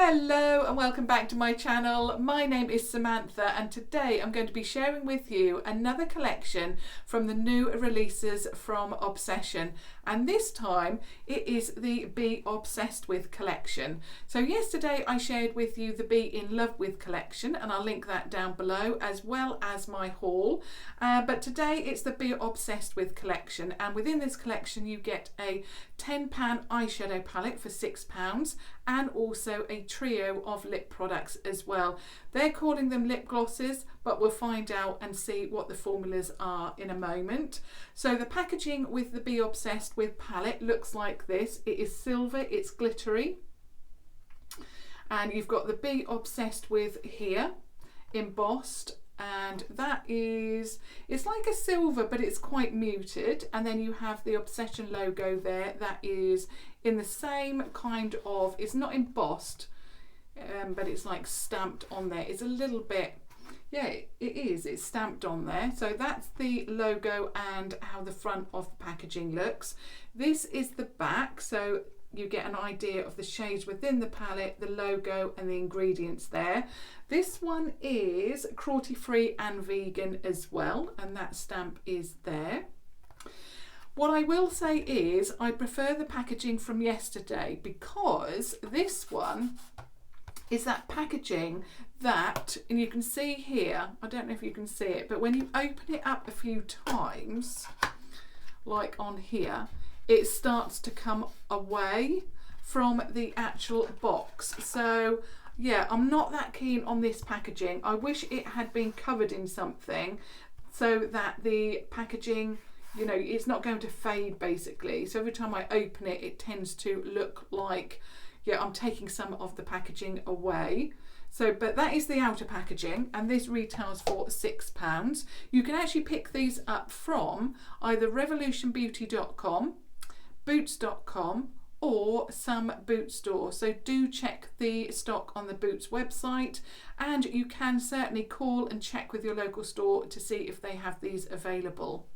Hello and welcome back to my channel. My name is Samantha and today I'm going to be sharing with you another collection from the new releases from Obsession, and this time it is the Be Obsessed With collection. So yesterday I shared with you the Be in Love With collection and I'll link that down below, as well as my haul, but today it's the Be Obsessed With collection, and within this collection you get a £10 eyeshadow palette for £6 and also a trio of lip products as well. They're calling them lip glosses, but we'll find out and see what the formulas are in a moment. So the packaging with the Be Obsessed With palette looks like this. It is silver, it's glittery, and you've got the Be Obsessed With here embossed, and that is, it's like a silver but it's quite muted, and then you have the Obsession logo there that is in the same kind of, it's not embossed but it's like stamped on there. It's a little bit, yeah, it is, it's stamped on there. So that's the logo and how the front of the packaging looks. This is the back, so you get an idea of the shades within the palette, the logo and the ingredients there. This one is cruelty free and vegan as well, and that stamp is there. What I will say is I prefer the packaging from yesterday, because this one is that packaging that, and you can see here, I don't know if you can see it, but when you open it up a few times, like on here, it starts to come away from the actual box. So yeah, I'm not that keen on this packaging. I wish it had been covered in something so that the packaging, you know, it's not going to fade basically. So every time I open it, it tends to look like, yeah, I'm taking some of the packaging away. So, but that is the outer packaging, and this retails for £6. You can actually pick these up from either revolutionbeauty.com, boots.com or some Boots store. So do check the stock on the Boots website, and you can certainly call and check with your local store to see if they have these available.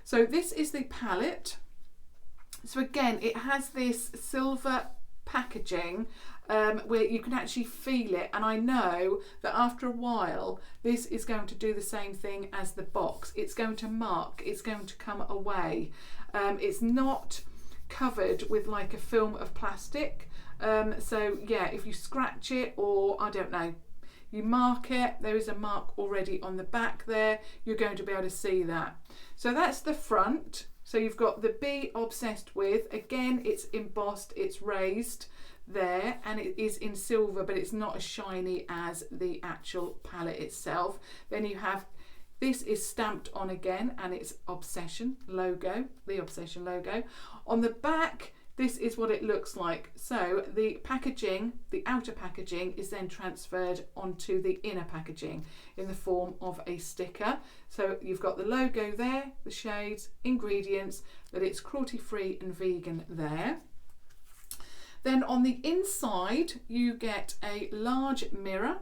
So this is the palette. So again, it has this silver packaging where you can actually feel it, and I know that after a while this is going to do the same thing as the box. It's going to mark, it's going to come away. It's not covered with like a film of plastic, so yeah, if you scratch it, or I don't know, you mark it, there is a mark already on the back there, you're going to be able to see that. So that's the front. So you've got the Be Obsessed With, again it's embossed, it's raised there, and it is in silver, but it's not as shiny as the actual palette itself. Then you have, this is stamped on again, and it's Obsession logo, the Obsession logo. On the back, this is what it looks like. So the packaging, the outer packaging, is then transferred onto the inner packaging in the form of a sticker. So you've got the logo there, the shades, ingredients, that it's cruelty free and vegan there. Then on the inside you get a large mirror,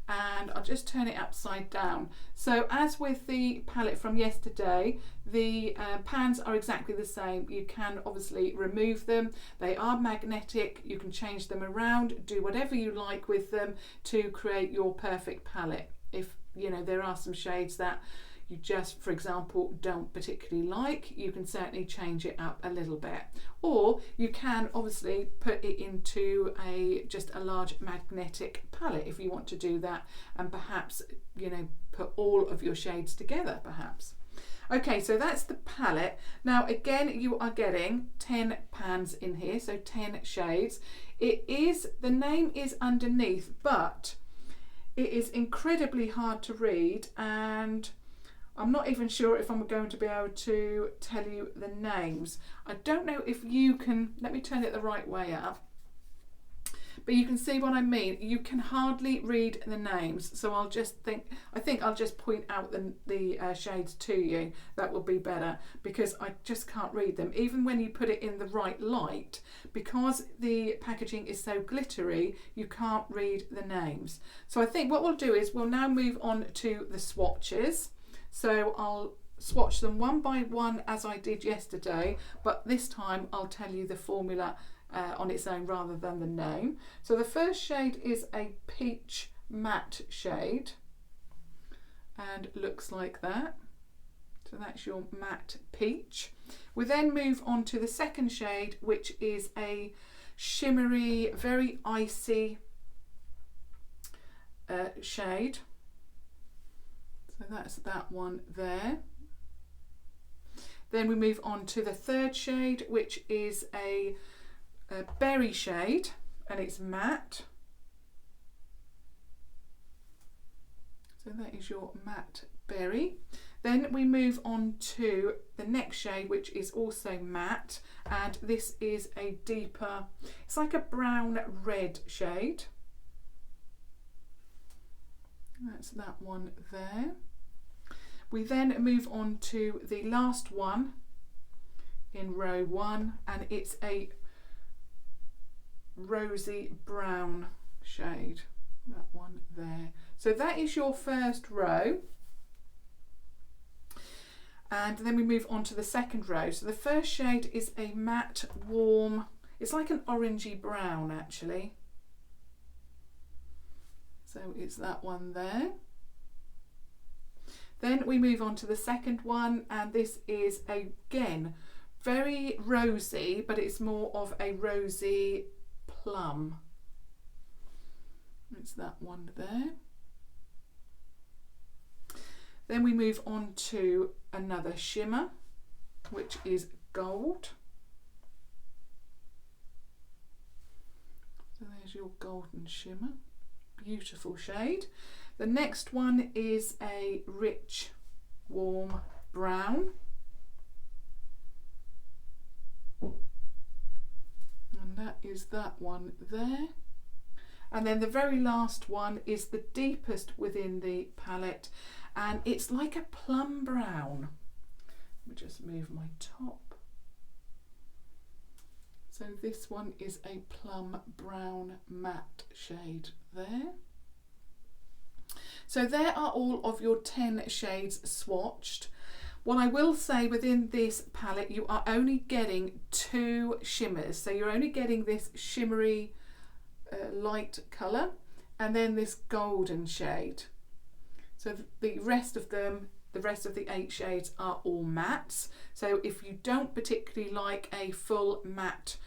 and I'll just turn it upside down. So as with the palette from yesterday, the pans are exactly the same. You can obviously remove them. They are magnetic. You can change them around, do whatever you like with them to create your perfect palette. If you know there are some shades that you just, for example, don't particularly like, you can certainly change it up a little bit, or you can obviously put it into just a large magnetic palette if you want to do that, and perhaps, you know, put all of your shades together perhaps. Okay, so that's the palette. Now again, you are getting 10 pans in here, so 10 shades. It is, the name is underneath, but it is incredibly hard to read, and I'm not even sure if I'm going to be able to tell you the names. I don't know if you can, let me turn it the right way up, but you can see what I mean. You can hardly read the names, so I think I'll just point out the shades to you. That will be better, because I just can't read them. Even when you put it in the right light, because the packaging is so glittery, you can't read the names. So I think what we'll do is we'll now move on to the swatches. So I'll swatch them one by one as I did yesterday, but this time I'll tell you the formula on its own rather than the name. So the first shade is a peach matte shade and looks like that. So that's your matte peach. We then move on to the second shade, which is a shimmery, very icy shade. So that's that one there. Then we move on to the third shade, which is a berry shade, and it's matte. So that is your matte berry. Then we move on to the next shade, which is also matte, and this is a deeper, it's like a brown red shade. That's that one there. We then move on to the last one in row 1, and it's a rosy brown shade, that one there. So that is your first row. And then we move on to the second row. So the first shade is a matte warm, it's like an orangey brown actually. So it's that one there. Then we move on to the second one, and this is again very rosy, but it's more of a rosy plum. It's that one there. Then we move on to another shimmer, which is gold. So there's your golden shimmer, beautiful shade. The next one is a rich, warm brown. And that is that one there. And then the very last one is the deepest within the palette, and it's like a plum brown. Let me just move my top. So this one is a plum brown matte shade there. So there are all of your 10 shades swatched. What I will say, within this palette you are only getting 2 shimmers. So you're only getting this shimmery light colour and then this golden shade. So the rest of them, the rest of the 8 shades are all mattes. So if you don't particularly like a full matte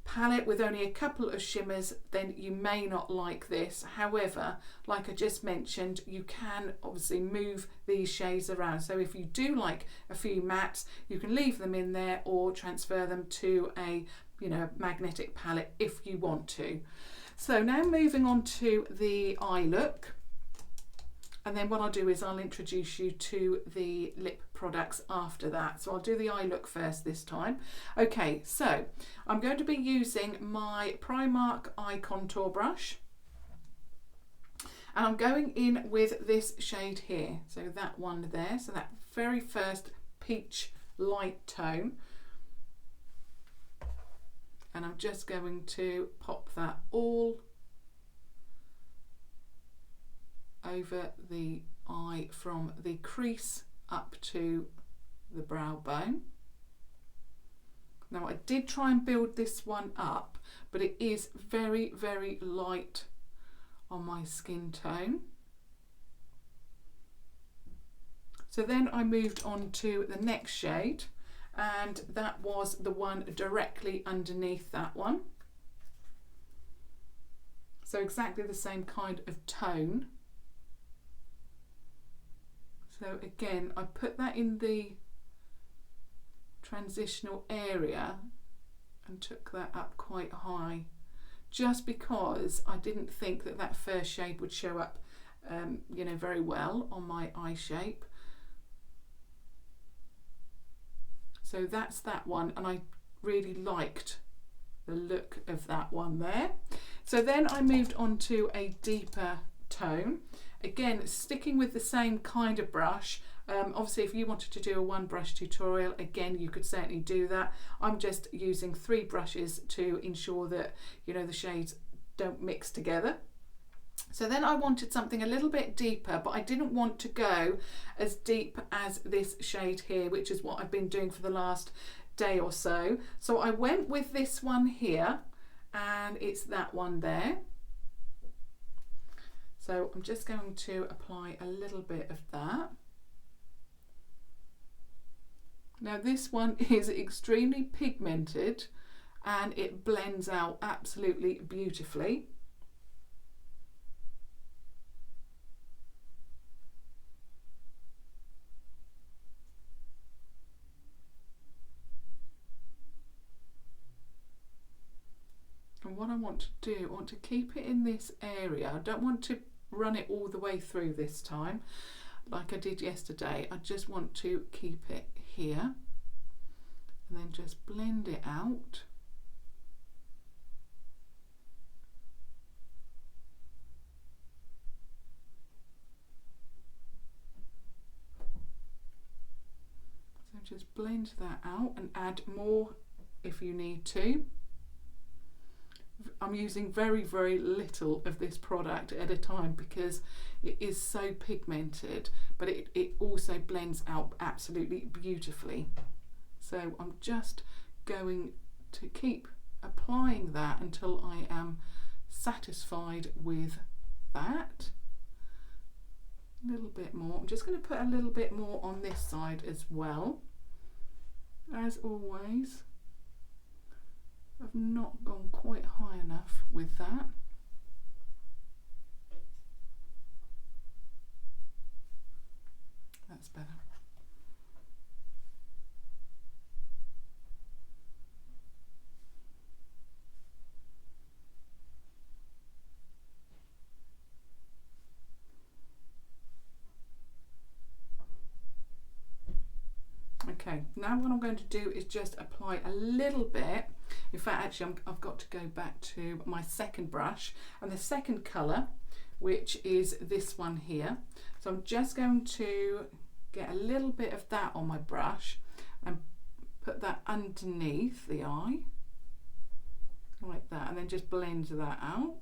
palette with only a couple of shimmers, then you may not like this. However, like I just mentioned, you can obviously move these shades around. So if you do like a few mattes, you can leave them in there or transfer them to a magnetic palette if you want to. So now moving on to the eye look. And then what I'll do is I'll introduce you to the lip products after that. So I'll do the eye look first this time. Okay, so I'm going to be using my Primark eye contour brush. And I'm going in with this shade here. So that one there. So that very first peach light tone. And I'm just going to pop that all over the eye from the crease up to the brow bone. Now I did try and build this one up, but it is very, very light on my skin tone. So then I moved on to the next shade, and that was the one directly underneath that one. So exactly the same kind of tone. So again, I put that in the transitional area and took that up quite high, just because I didn't think that that first shade would show up, very well on my eye shape. So that's that one, and I really liked the look of that one there. So then I moved on to a deeper tone. Again, sticking with the same kind of brush. Obviously, if you wanted to do a one brush tutorial, again, you could certainly do that. I'm just using 3 brushes to ensure that, the shades don't mix together. So then I wanted something a little bit deeper, but I didn't want to go as deep as this shade here, which is what I've been doing for the last day or so. So I went with this one here, and it's that one there. So I'm just going to apply a little bit of that. Now this one is extremely pigmented and it blends out absolutely beautifully. And what I want to do, I want to keep it in this area. I don't want to run it all the way through this time like I did yesterday. I just want to keep it here and then just blend it out. So just blend that out and add more if you need to. I'm using very, very little of this product at a time because it is so pigmented, but it also blends out absolutely beautifully. So I'm just going to keep applying that until I am satisfied with that. A little bit more. I'm just going to put a little bit more on this side as well. As always, I've not gone quite high enough with that. That's better. Okay, now what I'm going to do is just apply a little bit. In fact, actually, I've got to go back to my second brush and the second colour, which is this one here. So I'm just going to get a little bit of that on my brush and put that underneath the eye, like that, and then just blend that out.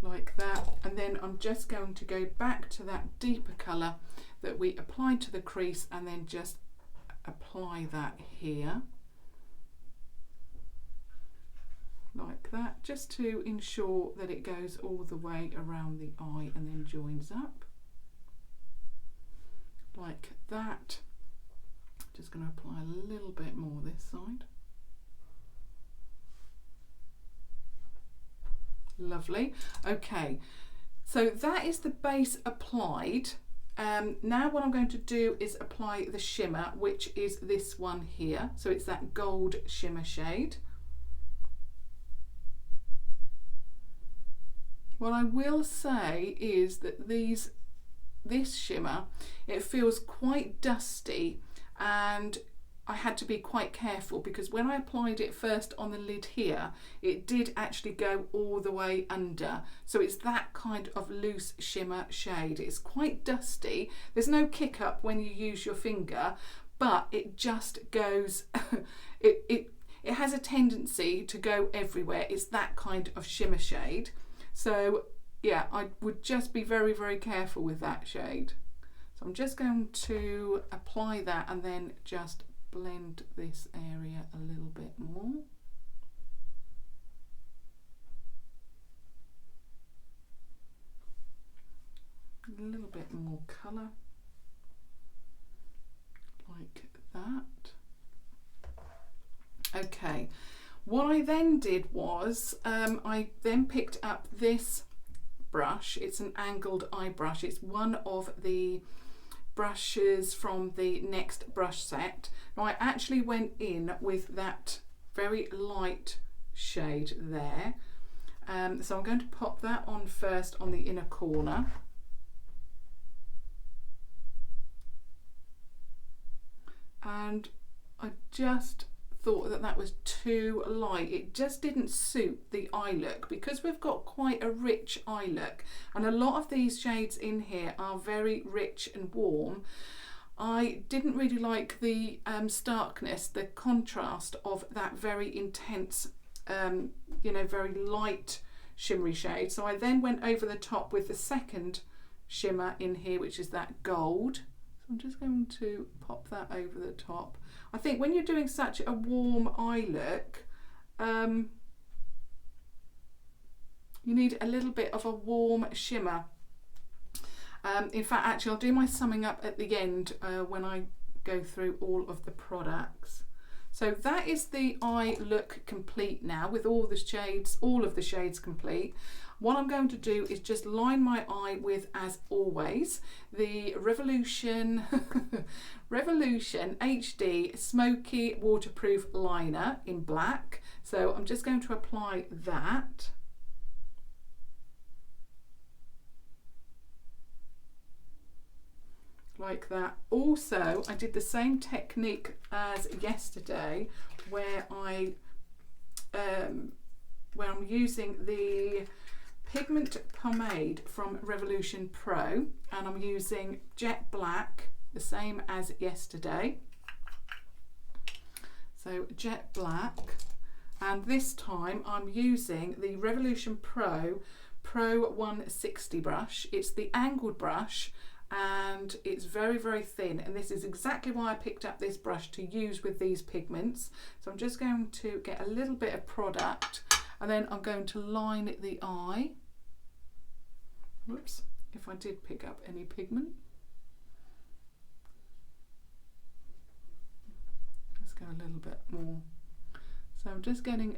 Like that, and then I'm just going to go back to that deeper colour that we applied to the crease and then just apply that here like that, just to ensure that it goes all the way around the eye and then joins up like that. Just going to apply a little bit more this side. Lovely. Okay, so that is the base applied. Now what I'm going to do is apply the shimmer, which is this one here. So it's that gold shimmer shade. What I will say is that this shimmer, it feels quite dusty, and I had to be quite careful because when I applied it first on the lid here, it did actually go all the way under. So it's that kind of loose shimmer shade. It's quite dusty. There's no kick up when you use your finger, but it just goes, it has a tendency to go everywhere. It's that kind of shimmer shade. So yeah, I would just be very, very careful with that shade. So I'm just going to apply that and then just blend this area a little bit more. A little bit more colour, like that. Okay, what I then did was I then picked up this brush. It's an angled eye brush. It's one of the brushes from the next brush set. Now I actually went in with that very light shade there, so I'm going to pop that on first on the inner corner, and I just thought that that was too light. It just didn't suit the eye look because we've got quite a rich eye look, and a lot of these shades in here are very rich and warm. I didn't really like the starkness, the contrast of that very intense, you know, very light shimmery shade. So I then went over the top with the second shimmer in here, which is that gold. So I'm just going to pop that over the top. I think when you're doing such a warm eye look, you need a little bit of a warm shimmer. In fact, actually, I'll do my summing up at the end when I go through all of the products. So that is the eye look complete now, with all the shades, all of the shades complete. What I'm going to do is just line my eye with, as always, the Revolution HD Smoky Waterproof Liner in black. So I'm just going to apply that. Like that. Also, I did the same technique as yesterday, where I'm using the Pigment Pomade from Revolution Pro, and I'm using jet black, the same as yesterday. So jet black, and this time I'm using the Revolution Pro 160 brush. It's the angled brush, and it's very, very thin, and this is exactly why I picked up this brush to use with these pigments. So I'm just going to get a little bit of product, and then I'm going to line the eye. Whoops, if I did pick up any pigment. Let's go a little bit more. So I'm just getting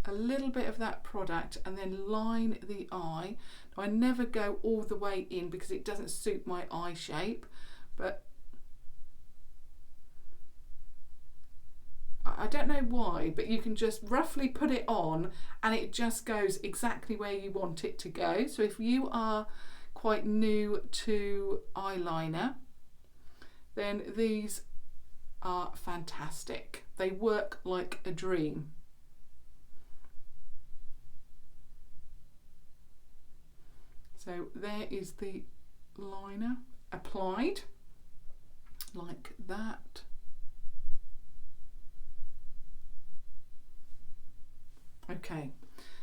a little bit of that product and then line the eye. Now, I never go all the way in because it doesn't suit my eye shape, but I don't know why, but you can just roughly put it on and it just goes exactly where you want it to go. So if you are quite new to eyeliner, then these are fantastic. They work like a dream. So there is the liner applied, like that. Okay,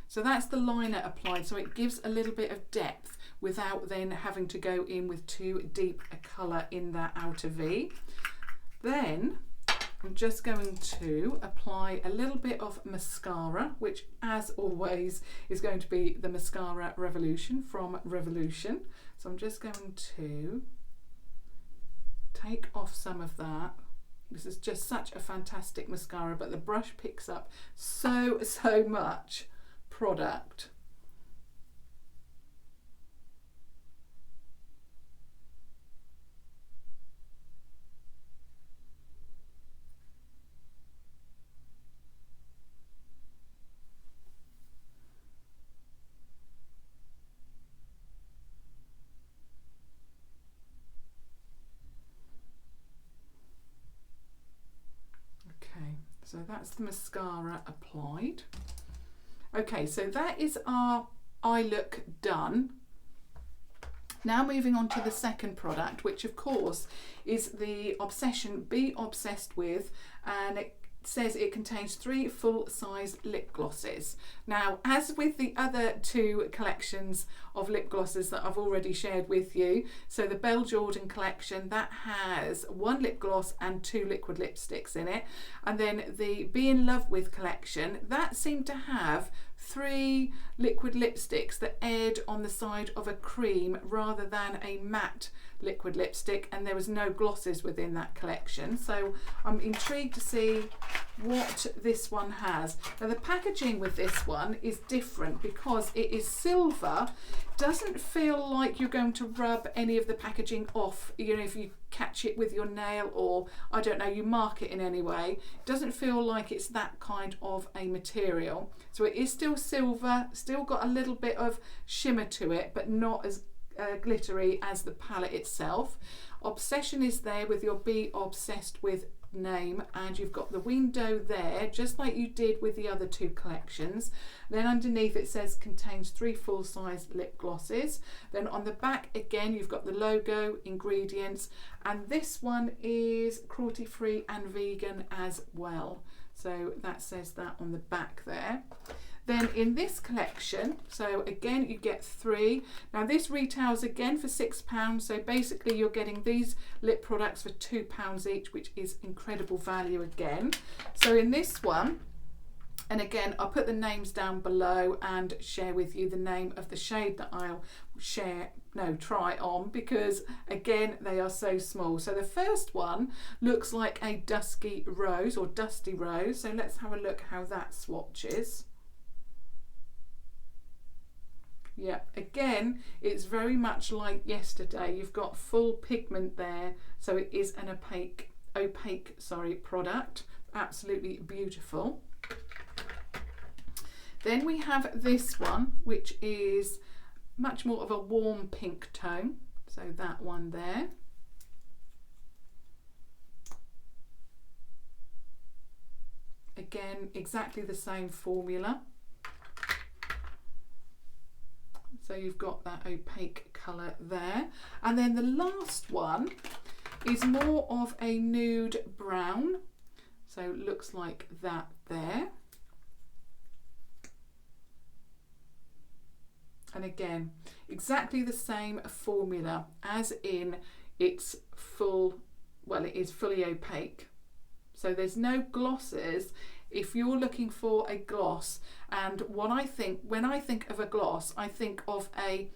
so that's the liner applied, so it gives a little bit of depth without then having to go in with too deep a colour in that outer V. Then I'm just going to apply a little bit of mascara, which as always is going to be the Mascara Revolution from Revolution. So I'm just going to take off some of that. This is just such a fantastic mascara, but the brush picks up so much product. So that's the mascara applied. Okay, so that is our eye look done. Now moving on to the second product, which of course is the Obsession Be Obsessed With, and it says it contains 3 full-size lip glosses. Now, as with the other 2 collections of lip glosses that I've already shared with you, so the Belle Jorden collection, that has 1 lip gloss and 2 liquid lipsticks in it, and then the Be In Love With collection, that seemed to have 3 liquid lipsticks that aired on the side of a cream rather than a matte liquid lipstick, and there was no glosses within that collection. So I'm intrigued to see what this one has. Now the packaging with this one is different because it is silver. Doesn't feel like you're going to rub any of the packaging off, you know, if you catch it with your nail, or I don't know, you mark it in any way. Doesn't feel like it's that kind of a material. So it is still silver, still got a little bit of shimmer to it, but not as glittery as the palette itself. Obsession is there with your Be Obsessed With name, and you've got the window there, just like you did with the other two collections. Then underneath it says contains 3 full-size lip glosses. Then on the back again you've got the logo, ingredients, and this one is cruelty-free and vegan as well. So that says that on the back there. Then in this collection, so again you get 3. Now this retails again for £6, so basically you're getting these lip products for £2 each, which is incredible value again. So in this one, and again I'll put the names down below and share with you the name of the shade that I'll try on, because again they are so small. So the first one looks like a dusky rose or dusty rose, so let's have a look how that swatches. Yeah, again it's very much like yesterday. You've got full pigment there, so it is an opaque product. Absolutely beautiful. Then we have this one, which is much more of a warm pink tone, so that one there. Again, exactly the same formula. So you've got that opaque colour there. And then the last one is more of a nude brown. So it looks like that there. And again, exactly the same formula, as in it's full, well, it is fully opaque. So there's no glosses. If you're looking for a gloss, and when I think of a gloss, I think of a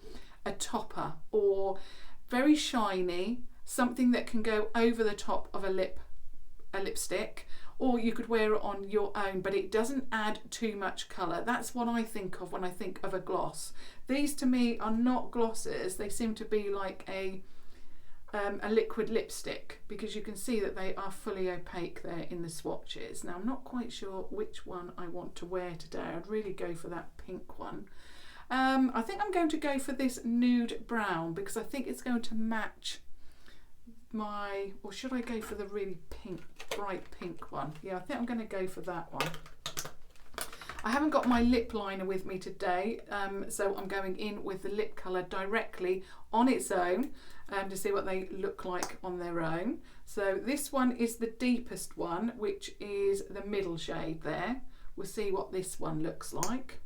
topper, or very shiny, something that can go over the top of a lipstick, or you could wear it on your own, but it doesn't add too much colour. That's what I think of when I think of a gloss. These to me are not glosses. They seem to be like a liquid lipstick, because you can see that they are fully opaque there in the swatches. Now I'm not quite sure which one I want to wear today. I'd really go for that pink one. I think I'm going to go for this nude brown, because I think it's going to match my, or should I go for the really pink, bright pink one? Yeah, I think I'm going to go for that one. I haven't got my lip liner with me today, so I'm going in with the lip colour directly on its own to see what they look like on their own. So this one is the deepest one, which is the middle shade there. We'll see what this one looks like.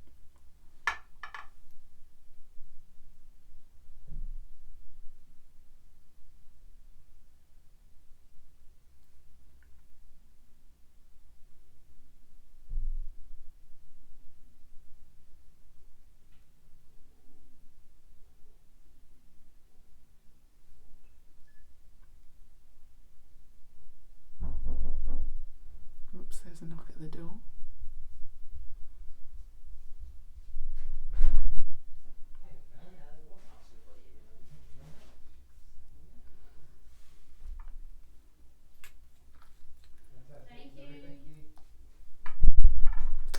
Oops, there's a knock at the door.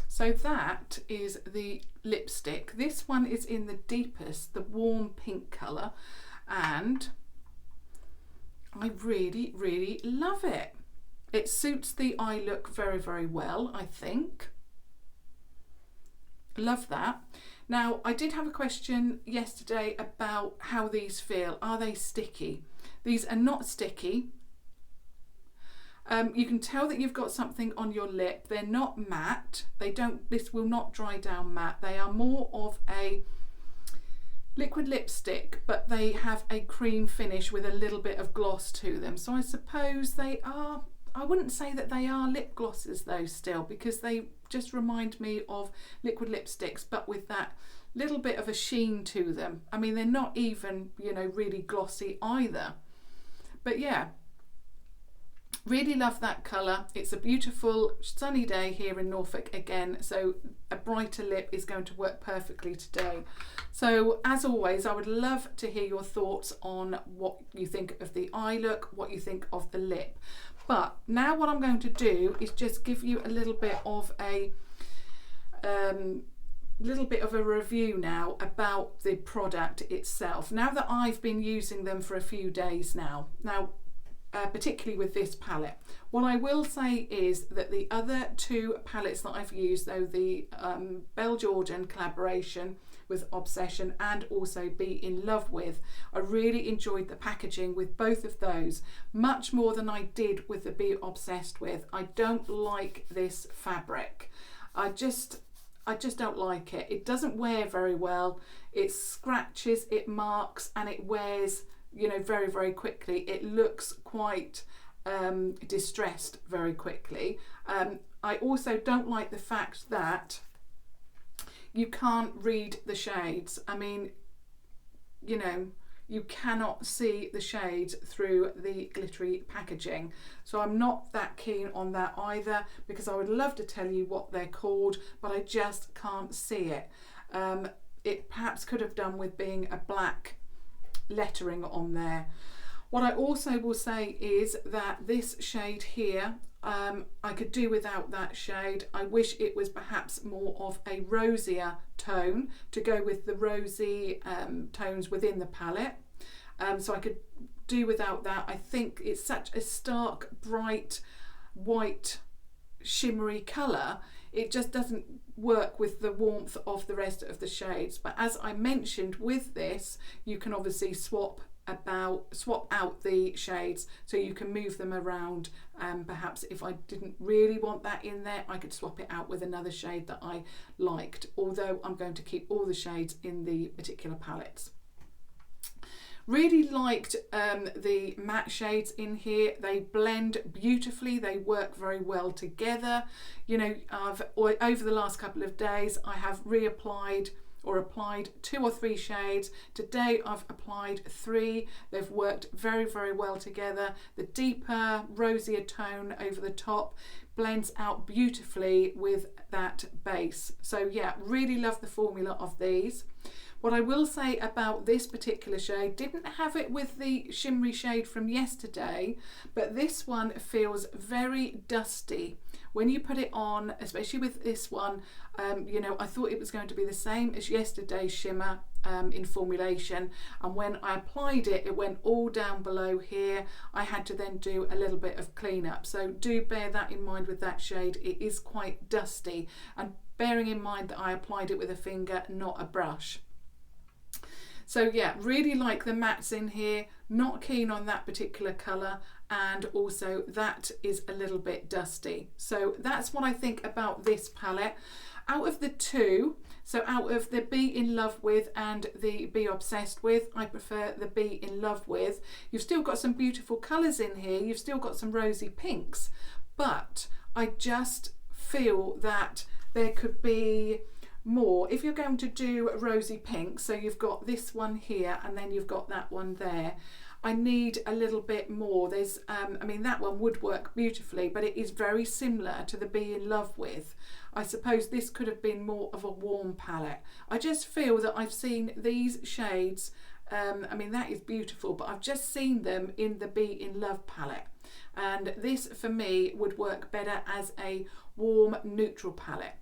So that is the lipstick. This one is in the deepest, the warm pink colour, and I really, really love it. It suits the eye look very, very well, I think. Love that. Now, I did have a question yesterday about how these feel. Are they sticky? These are not sticky. You can tell that you've got something on your lip. They're not matte. This will not dry down matte. They are more of a liquid lipstick, but they have a cream finish with a little bit of gloss to them. So I suppose they are, I wouldn't say that they are lip glosses though still, because they just remind me of liquid lipsticks, but with that little bit of a sheen to them. I mean, they're not even, you know, really glossy either. But yeah, really love that colour. It's a beautiful sunny day here in Norfolk again, so a brighter lip is going to work perfectly today. So as always, I would love to hear your thoughts on what you think of the eye look, what you think of the lip. But now what I'm going to do is just give you a little bit of a review now about the product itself, now that I've been using them for a few days now. Now, particularly with this palette. What I will say is that the other two palettes that I've used, though, the Belle Jorden collaboration with Obsession and also Be In Love With, I really enjoyed the packaging with both of those, much more than I did with the Be Obsessed With. I don't like this fabric. I just don't like it. It doesn't wear very well. It scratches, it marks, and it wears, you know, very, very quickly. It looks quite distressed very quickly. I also don't like the fact that you can't read the shades. I mean, you know, you cannot see the shades through the glittery packaging. So I'm not that keen on that either, because I would love to tell you what they're called, but I just can't see it. It perhaps could have done with being a black lettering on there. What I also will say is that this shade here, I could do without that shade. I wish it was perhaps more of a rosier tone to go with the rosy tones within the palette. So I could do without that. I think it's such a stark, bright, white, shimmery colour. It just doesn't work with the warmth of the rest of the shades. But as I mentioned with this, you can obviously swap out the shades, so you can move them around. Perhaps if I didn't really want that in there, I could swap it out with another shade that I liked, although I'm going to keep all the shades in the particular palettes. Really liked the matte shades in here. They blend beautifully, they work very well together. You know, over the last couple of days I have reapplied or applied 2 or 3 shades. Today I've applied 3. They've worked very, very well together. The deeper, rosier tone over the top blends out beautifully with that base. So yeah, really love the formula of these. What I will say about this particular shade, didn't have it with the shimmery shade from yesterday, but this one feels very dusty. When you put it on, especially with this one, you know, I thought it was going to be the same as yesterday's shimmer in formulation, and when I applied it, it went all down below here. I had to then do a little bit of cleanup, so do bear that in mind with that shade. It is quite dusty, and bearing in mind that I applied it with a finger, not a brush. So yeah, really like the mattes in here, not keen on that particular colour, and also that is a little bit dusty. So that's what I think about this palette. Out of the two, so out of the Be In Love With and the Be Obsessed With, I prefer the Be In Love With. You've still got some beautiful colours in here, you've still got some rosy pinks, but I just feel that there could be more. If you're going to do rosy pink, so you've got this one here and then you've got that one there, I need a little bit more. There's I mean, that one would work beautifully, but it is very similar to the Be In Love With. I suppose this could have been more of a warm palette. I just feel that I've seen these shades, I mean, that is beautiful, but I've just seen them in the Be In Love palette, and this for me would work better as a warm neutral palette.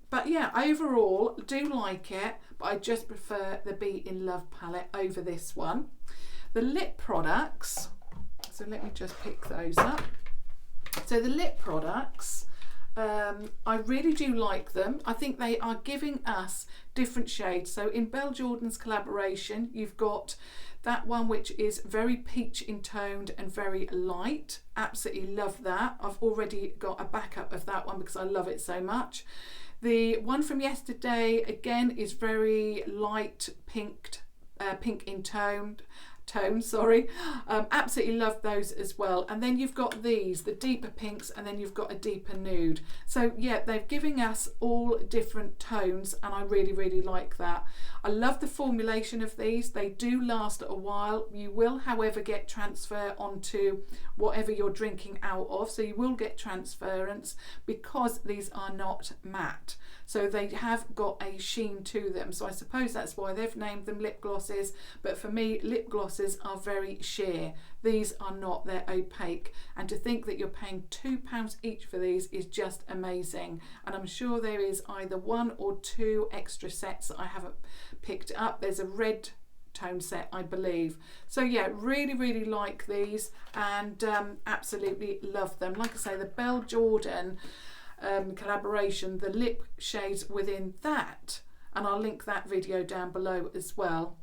But yeah, overall do like it, but I just prefer the Be In Love palette over this one. The lip products, so let me just pick those up. So the lip products, I really do like them. I think they are giving us different shades. So in Belle Jorden's collaboration, you've got that one which is very peach intoned and very light. Absolutely love that. I've already got a backup of that one because I love it so much. The one from yesterday again is very light pink intoned. Absolutely love those as well. And then you've got these, the deeper pinks, and then you've got a deeper nude. So yeah, they're giving us all different tones, and I really, really like that. I love the formulation of these. They do last a while. You will, however, get transfer onto whatever you're drinking out of, so you will get transference because these are not matte. So they have got a sheen to them. So I suppose that's why they've named them lip glosses. But for me, lip glosses are very sheer. These are not, they're opaque. And to think that you're paying £2 each for these is just amazing. And I'm sure there is either 1 or 2 extra sets that I haven't picked up. There's a red tone set, I believe. So yeah, really like these, and absolutely love them. Like I say, the Belle Jorden collaboration, the lip shades within that, and I'll link that video down below as well.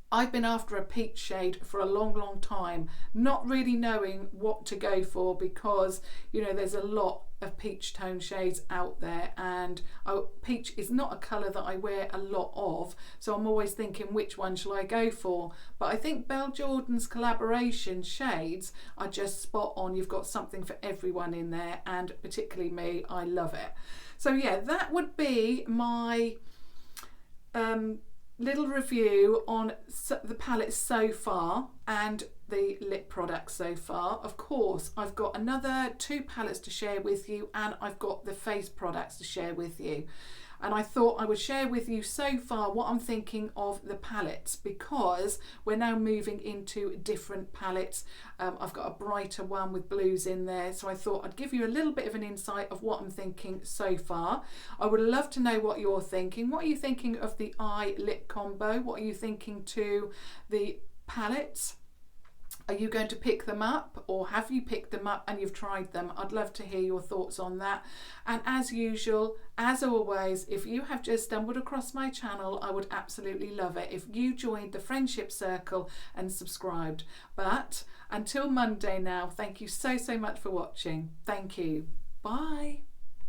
I've been after a peach shade for a long time, not really knowing what to go for, because you know there's a lot of peach tone shades out there, and peach is not a colour that I wear a lot of, so I'm always thinking which one shall I go for. But I think Belle Jorden's collaboration shades are just spot on. You've got something for everyone in there, and particularly me, I love it. So yeah, that would be my little review on the palettes so far and the lip products so far. Of course, I've got another 2 palettes to share with you, and I've got the face products to share with you. And I thought I would share with you so far what I'm thinking of the palettes, because we're now moving into different palettes. I've got a brighter one with blues in there, so I thought I'd give you a little bit of an insight of what I'm thinking so far. I would love to know what you're thinking. What are you thinking of the eye lip combo? What are you thinking to the palettes? Are you going to pick them up, or have you picked them up and you've tried them? I'd love to hear your thoughts on that. And as usual, as always, if you have just stumbled across my channel, I would absolutely love it if you joined the friendship circle and subscribed. But until Monday now, thank you so much for watching. Thank you. Bye.